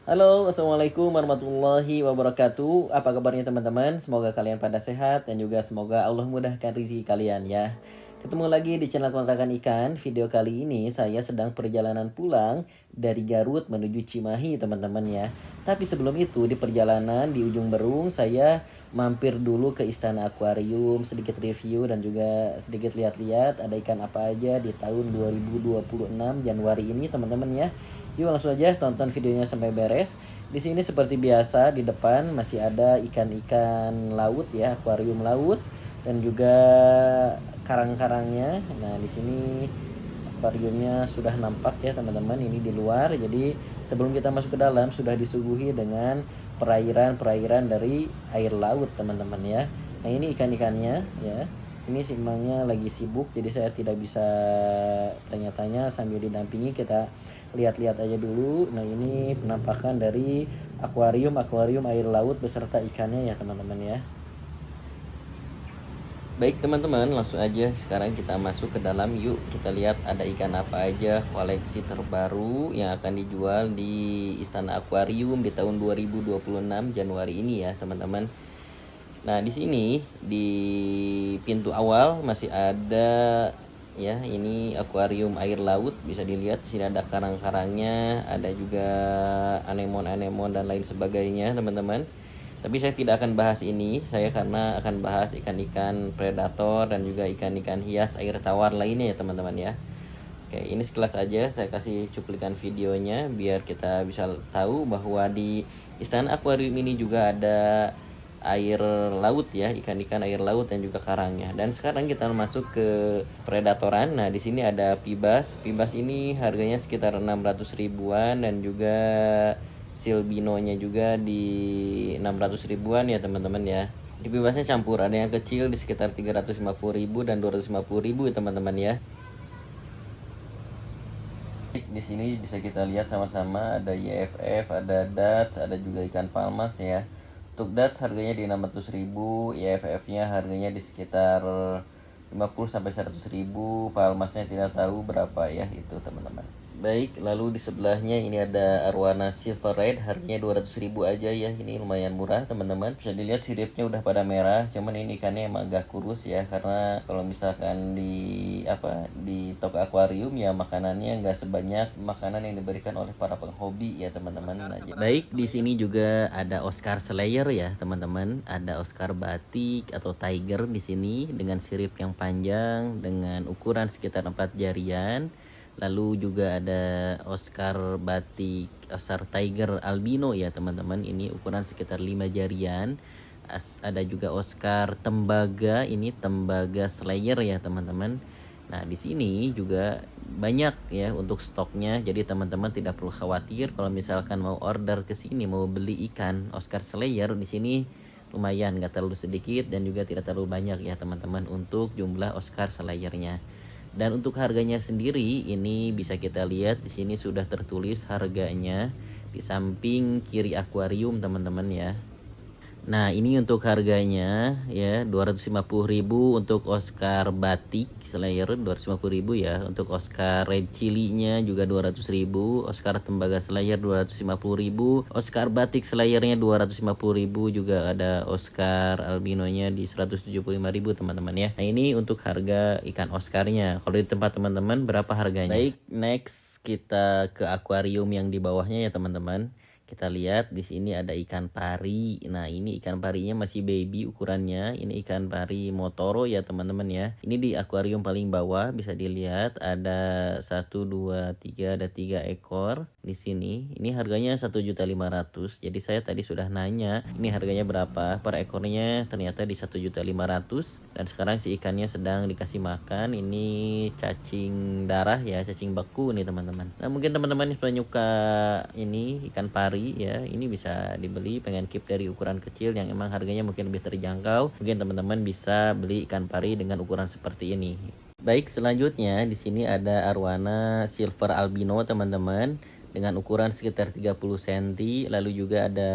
Halo, assalamualaikum warahmatullahi wabarakatuh. Apa kabarnya teman-teman? Semoga kalian pada sehat dan juga semoga Allah mudahkan rezeki kalian ya. Ketemu lagi di channel Kontrakan Ikan. Video kali ini saya sedang perjalanan pulang dari Garut menuju Cimahi teman-teman ya. Tapi sebelum itu di perjalanan di ujung Berung saya mampir dulu ke Istana Akuarium, sedikit review dan juga sedikit lihat-lihat ada ikan apa aja di tahun 2026 Januari ini teman-teman ya. Yuk langsung aja tonton videonya sampai beres. Di sini seperti biasa di depan masih ada ikan-ikan laut ya, akuarium laut dan juga karang-karangnya. Nah, di sini akuariumnya sudah nampak ya teman-teman, ini di luar. Jadi sebelum kita masuk ke dalam sudah disuguhi dengan perairan-perairan dari air laut teman-teman ya. Nah, ini ikan-ikannya ya. Ini simangnya lagi sibuk jadi saya tidak bisa tanya-tanya sambil didampingi, kita lihat-lihat aja dulu. Nah, ini penampakan dari akuarium air laut beserta ikannya ya teman-teman ya. Baik teman-teman, langsung aja sekarang kita masuk ke dalam. Yuk kita lihat ada ikan apa aja koleksi terbaru yang akan dijual di Istana Akuarium di tahun 2026 Januari ini ya teman-teman. Nah, di sini di pintu awal masih ada ya, ini akuarium air laut, bisa dilihat di sini ada karang-karangnya, ada juga anemon-anemon dan lain sebagainya teman-teman. Tapi saya tidak akan bahas ini, saya karena akan bahas ikan-ikan predator dan juga ikan-ikan hias air tawar lainnya ya teman-teman ya. Oke, ini sekilas aja saya kasih cuplikan videonya biar kita bisa tahu bahwa di Istana Akuarium ini juga ada air laut ya, ikan-ikan air laut dan juga karangnya. Dan sekarang kita masuk ke predatoran. Nah, di sini ada pibas. Pibas ini harganya sekitar 600 ribuan dan juga silbinonya juga di 600 ribuan ya teman-teman ya. Di pibasnya campur, ada yang kecil di sekitar 350 ribu dan 250 ribu ya teman-teman ya. Di sini bisa kita lihat sama-sama ada YFF, ada Dutch, ada juga ikan palmas ya. Untuk Dutch harganya di 600.000, YFF-nya harganya di sekitar 50 sampai 100.000, palmasnya tidak tahu berapa ya itu teman-teman. Baik, lalu di sebelahnya ini ada arwana silver red, harganya 200.000 aja ya. Ini lumayan murah teman-teman. Bisa dilihat siripnya udah pada merah, cuman ini ikannya emang agak kurus ya, karena kalau misalkan di toko akuarium ya makanannya nggak sebanyak makanan yang diberikan oleh para penghobi ya teman-teman. Baik, di sini juga ada Oscar Slayer ya teman-teman. Ada Oscar batik atau tiger di sini dengan sirip yang panjang dengan ukuran sekitar 4 jarian. Lalu juga ada Oscar batik, Oscar tiger albino ya teman-teman. Ini ukuran sekitar 5 jarian. Ada juga Oscar tembaga, ini tembaga slayer ya teman-teman. Nah, di sini juga banyak ya untuk stoknya. Jadi teman-teman tidak perlu khawatir kalau misalkan mau order ke sini, mau beli ikan Oscar slayer di sini lumayan, nggak terlalu sedikit dan juga tidak terlalu banyak ya teman-teman untuk jumlah Oscar slayernya. Dan untuk harganya sendiri ini bisa kita lihat di sini sudah tertulis harganya di samping kiri akuarium teman-teman ya. Nah, ini untuk harganya ya 250.000 untuk Oscar batik slayer, 250.000 ya. Untuk Oscar red chili-nya juga 200.000, Oscar tembaga slayer 250.000, Oscar batik slayernya 250.000, juga ada Oscar albinonya di 175.000 teman-teman ya. Nah, ini untuk harga ikan Oscarnya. Kalau di tempat teman-teman berapa harganya? Baik, next kita ke akuarium yang di bawahnya ya teman-teman. Kita lihat di sini ada ikan pari. Nah, ini ikan parinya masih baby ukurannya. Ini ikan pari Motoro ya teman-teman ya. Ini di akuarium paling bawah bisa dilihat ada 1 2 3, ada 3 ekor di sini. Ini harganya 1.500.000. Jadi saya tadi sudah nanya ini harganya berapa per ekornya, ternyata di 1.500.000. Dan sekarang si ikannya sedang dikasih makan. Ini cacing darah ya, cacing beku nih teman-teman. Nah, mungkin teman-teman yang penyuka ini ikan pari ya, ini bisa dibeli, pengen keep dari ukuran kecil yang emang harganya mungkin lebih terjangkau, mungkin teman-teman bisa beli ikan pari dengan ukuran seperti ini. Baik, selanjutnya di sini ada arwana silver albino teman-teman dengan ukuran sekitar 30 cm. Lalu juga ada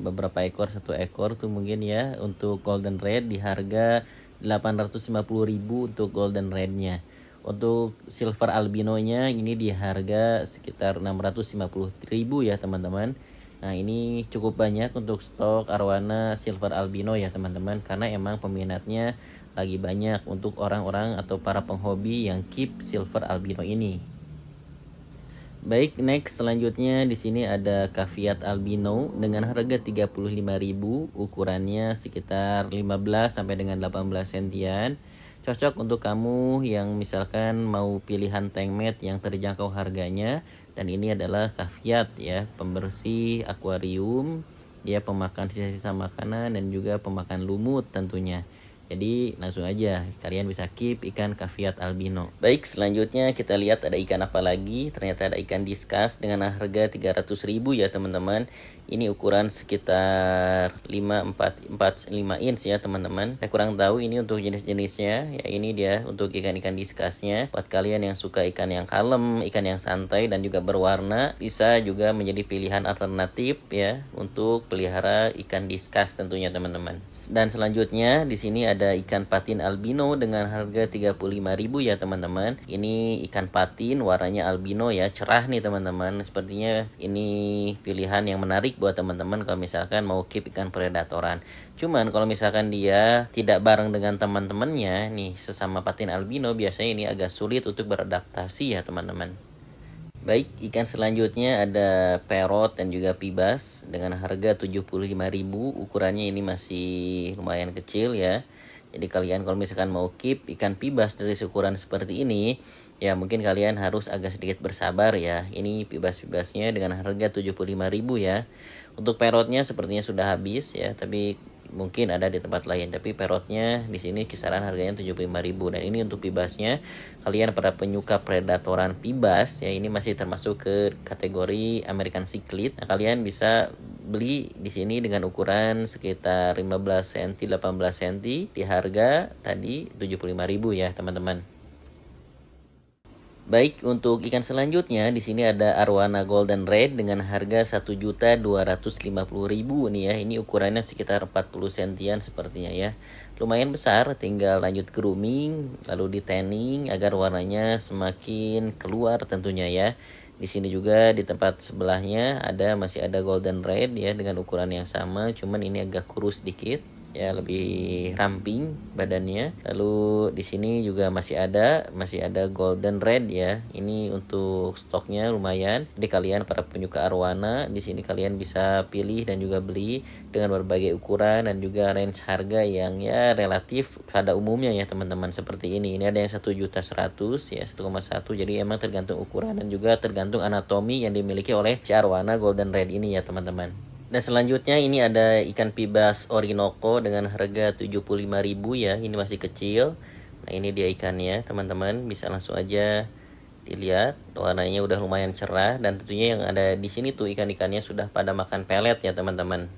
beberapa ekor, satu ekor tuh mungkin ya. Untuk golden red di harga 850.000 untuk golden rednya. Untuk silver albinonya ini di harga sekitar 650.000 ya teman-teman. Nah, ini cukup banyak untuk stok arwana silver albino ya teman-teman, karena emang peminatnya lagi banyak untuk orang-orang atau para penghobi yang keep silver albino ini. Baik, next selanjutnya di sini ada caveat albino dengan harga 35.000, ukurannya sekitar 15 sampai dengan 18 sentian. Cocok untuk kamu yang misalkan mau pilihan tank mate yang terjangkau harganya, dan ini adalah caveat ya, pembersih akuarium, dia pemakan sisa-sisa makanan dan juga pemakan lumut tentunya. Jadi langsung aja kalian bisa keep ikan caveat albino. Baik, selanjutnya kita lihat ada ikan apa lagi. Ternyata ada ikan diskus dengan harga 300.000 ya teman-teman. Ini ukuran sekitar 5 inch ya teman-teman. Saya kurang tahu ini untuk jenis-jenisnya. Ya ini dia untuk ikan-ikan diskusnya. Buat kalian yang suka ikan yang kalem, ikan yang santai dan juga berwarna, bisa juga menjadi pilihan alternatif ya untuk pelihara ikan diskus tentunya teman-teman. Dan selanjutnya di sini ada ikan patin albino dengan harga 35.000 ya teman-teman. Ini ikan patin warnanya albino ya, cerah nih teman-teman. Sepertinya ini pilihan yang menarik buat teman-teman kalau misalkan mau keep ikan predatoran. Cuman kalau misalkan dia tidak bareng dengan teman-temannya nih sesama patin albino, biasanya ini agak sulit untuk beradaptasi ya teman-teman. Baik, ikan selanjutnya ada parrot dan juga pibas dengan harga 75.000. Ukurannya ini masih lumayan kecil ya. Jadi kalian kalau misalkan mau keep ikan pibas dari ukuran seperti ini, ya mungkin kalian harus agak sedikit bersabar ya. Ini pibas-pibasnya dengan harga 75.000 ya. Untuk parrotnya sepertinya sudah habis ya, tapi mungkin ada di tempat lain. Tapi parrotnya di sini kisaran harganya 75.000, dan ini untuk pibasnya. Kalian para penyuka predatoran pibas ya, ini masih termasuk ke kategori American Cichlid. Nah, kalian bisa beli di sini dengan ukuran sekitar 15 cm 18 cm di harga tadi 75.000 ya teman-teman. Baik, untuk ikan selanjutnya di sini ada arwana golden red dengan harga 1.250.000 nih ya. Ini ukurannya sekitar 40 sentian sepertinya ya. Lumayan besar, tinggal lanjut grooming lalu di tanning agar warnanya semakin keluar tentunya ya. Di sini juga di tempat sebelahnya masih ada golden red ya dengan ukuran yang sama, cuman ini agak kurus sedikit ya, lebih ramping badannya. Lalu di sini juga masih ada golden red ya. Ini untuk stoknya lumayan. Jadi kalian para penyuka arwana di sini kalian bisa pilih dan juga beli dengan berbagai ukuran dan juga range harga yang ya relatif pada umumnya ya teman-teman, seperti ini. Ini ada yang 1.100.000 ya, 1,1. Jadi emang tergantung ukuran dan juga tergantung anatomi yang dimiliki oleh si arwana golden red ini ya teman-teman. Dan selanjutnya ini ada ikan pibas Orinoco dengan harga 75.000 ya. Ini masih kecil. Nah, ini dia ikannya, teman-teman. Bisa langsung aja dilihat. Warnanya udah lumayan cerah, dan tentunya yang ada di sini tuh ikan-ikannya sudah pada makan pelet ya, teman-teman.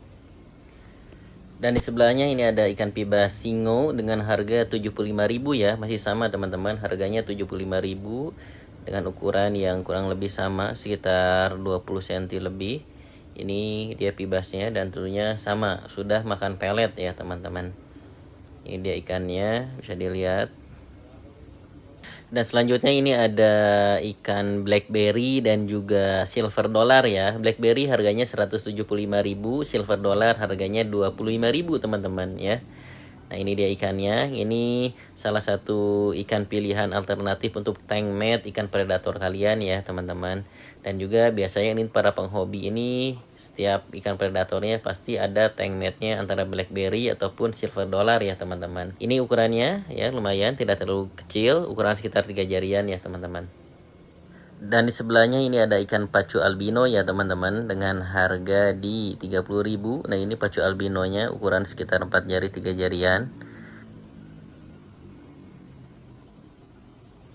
Dan di sebelahnya ini ada ikan pibas singo dengan harga 75.000 ya. Masih sama, teman-teman. Harganya 75.000 dengan ukuran yang kurang lebih sama, sekitar 20 cm lebih. Ini dia pibasnya dan tentunya sama, sudah makan pelet ya teman-teman. Ini dia ikannya, bisa dilihat. Dan selanjutnya ini ada ikan blackberry dan juga silver dollar ya. Blackberry harganya 175.000, silver dollar harganya 25.000 teman-teman ya. Nah, ini dia ikannya. Ini salah satu ikan pilihan alternatif untuk tank mate, ikan predator kalian ya teman-teman. Dan juga biasanya ini para penghobi ini setiap ikan predatornya pasti ada tank mate-nya antara blackberry ataupun silver dollar ya teman-teman. Ini ukurannya ya lumayan, tidak terlalu kecil, ukuran sekitar 3 jarian ya teman-teman. Dan di sebelahnya ini ada ikan pacu albino ya teman-teman dengan harga di 30.000. Nah, ini pacu albinonya ukuran sekitar 4 jari 3 jarian.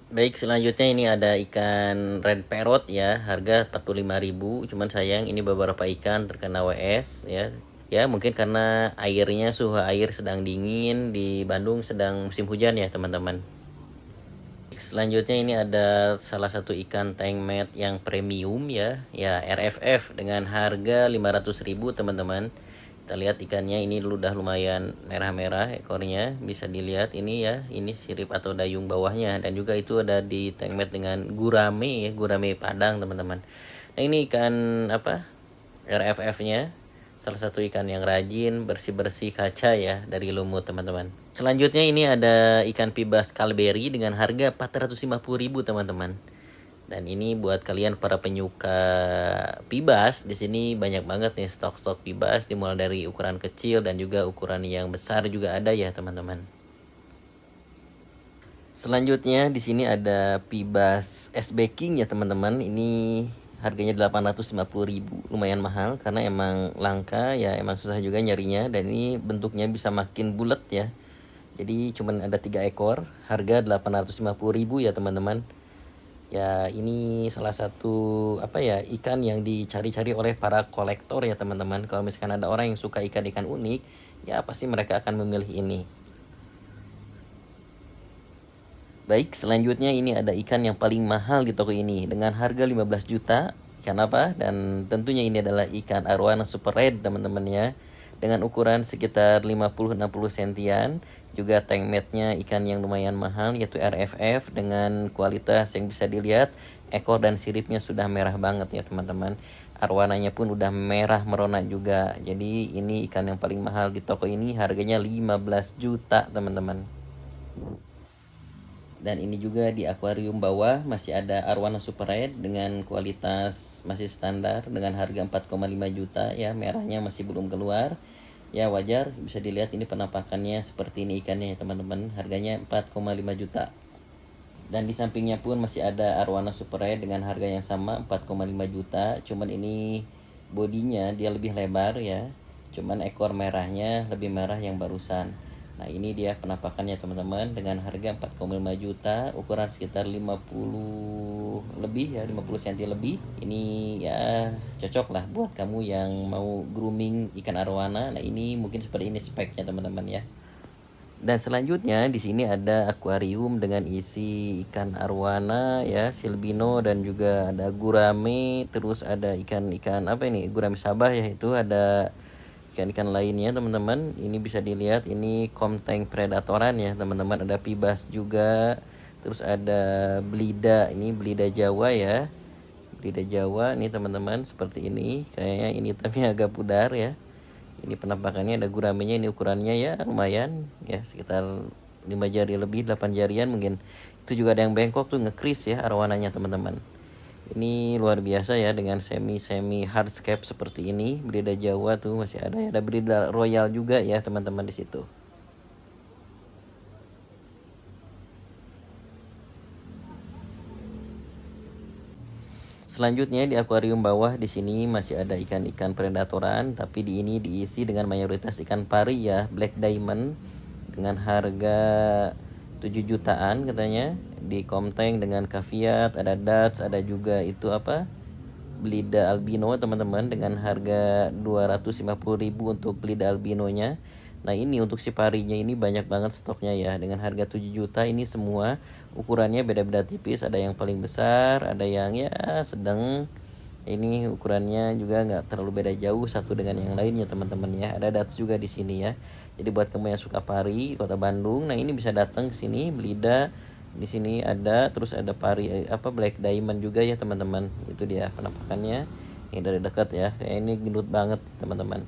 Baik, selanjutnya ini ada ikan red parrot ya, harga 45.000. Cuman sayang ini beberapa ikan terkena WS ya. Ya, mungkin karena airnya, suhu air sedang dingin, di Bandung sedang musim hujan ya teman-teman. Selanjutnya ini ada salah satu ikan tank mate yang premium ya, RFF dengan harga 500.000 teman-teman. Kita lihat ikannya ini udah lumayan merah-merah ekornya, bisa dilihat ini ya, ini sirip atau dayung bawahnya, dan juga itu ada di tank mate dengan gurame ya, gurame Padang teman-teman. Nah, ini ikan apa? RFF-nya. Salah satu ikan yang rajin bersih-bersih kaca ya dari lumut teman-teman. Selanjutnya ini ada ikan pibas kalberi dengan harga 450.000 teman-teman. Dan ini buat kalian para penyuka pibas, di sini banyak banget nih stok-stok pibas dimulai dari ukuran kecil dan juga ukuran yang besar juga ada ya teman-teman. Selanjutnya di sini ada pibas SB King ya teman-teman. Ini harganya 850.000, lumayan mahal karena emang langka ya, emang susah juga nyarinya. Dan ini bentuknya bisa makin bulat ya, jadi cuman ada 3 ekor, harga 850.000 ya teman-teman. Ya ini salah satu apa ya, ikan yang dicari-cari oleh para kolektor ya teman-teman. Kalau misalkan ada orang yang suka ikan-ikan unik, ya pasti mereka akan memilih ini. Baik, selanjutnya ini ada ikan yang paling mahal di toko ini dengan harga 15 juta. Ikan apa? Dan tentunya ini adalah ikan arwana super red teman-teman ya. Dengan ukuran sekitar 50-60 sentian. Juga tank mate-nya ikan yang lumayan mahal yaitu RFF dengan kualitas yang bisa dilihat. Ekor dan siripnya sudah merah banget ya teman-teman. Arwananya pun udah merah merona juga. Jadi ini ikan yang paling mahal di toko ini, harganya 15 juta teman-teman. Dan ini juga di akuarium bawah masih ada arwana super red dengan kualitas masih standar dengan harga 4,5 juta ya. Merahnya masih belum keluar ya, wajar, bisa dilihat ini penampakannya seperti ini ikannya ya teman-teman. Harganya 4,5 juta. Dan di sampingnya pun masih ada arwana super red dengan harga yang sama 4,5 juta. Cuman ini bodinya dia lebih lebar ya, cuman ekor merahnya lebih merah yang barusan. Nah ini dia penampakannya teman-teman dengan harga 4,5 juta, ukuran sekitar 50 lebih ya, 50 cm lebih. Ini ya cocok lah buat kamu yang mau grooming ikan arwana. Nah ini mungkin seperti ini speknya teman-teman ya. Dan selanjutnya di sini ada akuarium dengan isi ikan arwana ya, silbino, dan juga ada gurame, terus ada ikan-ikan apa ini, gurame sabah ya, itu ada ikan-ikan lainnya teman-teman. Ini bisa dilihat ini komteng predatoran ya teman-teman, ada pibas juga, terus ada belida, ini belida Jawa ya, belida Jawa nih teman-teman, seperti ini. Kayaknya ini tapi agak pudar ya. Ini penampakannya, ada guramenya, ini ukurannya ya lumayan ya, sekitar 5 jari lebih, 8 jarian mungkin. Itu juga ada yang bengkok tuh, ngekris ya arwananya teman-teman. Ini luar biasa ya dengan semi hardscape seperti ini. Belida Jawa tuh masih ada ya, ada belida royal juga ya teman-teman di situ. Selanjutnya di akuarium bawah di sini masih ada ikan-ikan predatoran, tapi di ini diisi dengan mayoritas ikan pari ya, black diamond dengan harga 7 jutaan katanya. Di komteng dengan caviat, ada Dutch, ada juga itu apa, belida albino teman-teman dengan harga 250.000 untuk belida albinonya. Nah ini untuk si parinya ini banyak banget stoknya ya, dengan harga 7 juta. Ini semua ukurannya beda-beda tipis, ada yang paling besar, ada yang ya sedang. Ini ukurannya juga nggak terlalu beda jauh satu dengan yang lainnya teman-teman ya. Ada Dutch juga di sini ya. Jadi buat kamu yang suka pari Kota Bandung, nah ini bisa datang ke sini. Belida di sini ada, terus ada pari apa black diamond juga ya teman-teman. Itu dia penampakannya. Ini dari dekat ya. Kayak ini gendut banget teman-teman.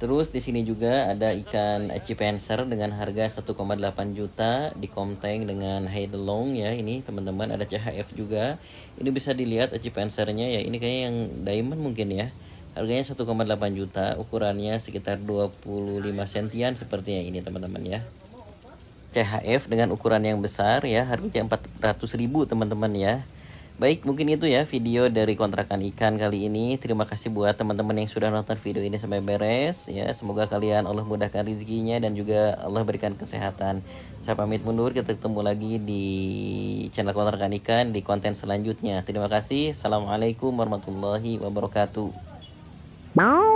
Terus di sini juga ada ikan cipenser dengan harga 1,8 juta di komteng dengan heidelong ya. Ini teman-teman ada CHF juga. Ini bisa dilihat cipensernya ya. Ini kayaknya yang diamond mungkin ya. Harganya 1,8 juta, ukurannya sekitar 25 sentian sepertinya ini teman-teman ya. CHF dengan ukuran yang besar ya, harganya 400.000 teman-teman ya. Baik, mungkin itu ya video dari kontrakan ikan kali ini. Terima kasih buat teman-teman yang sudah nonton video ini sampai beres ya. Semoga kalian Allah mudahkan rezekinya dan juga Allah berikan kesehatan. Saya pamit mundur, kita ketemu lagi di channel kontrakan ikan di konten selanjutnya. Terima kasih. Assalamualaikum warahmatullahi wabarakatuh. Wow.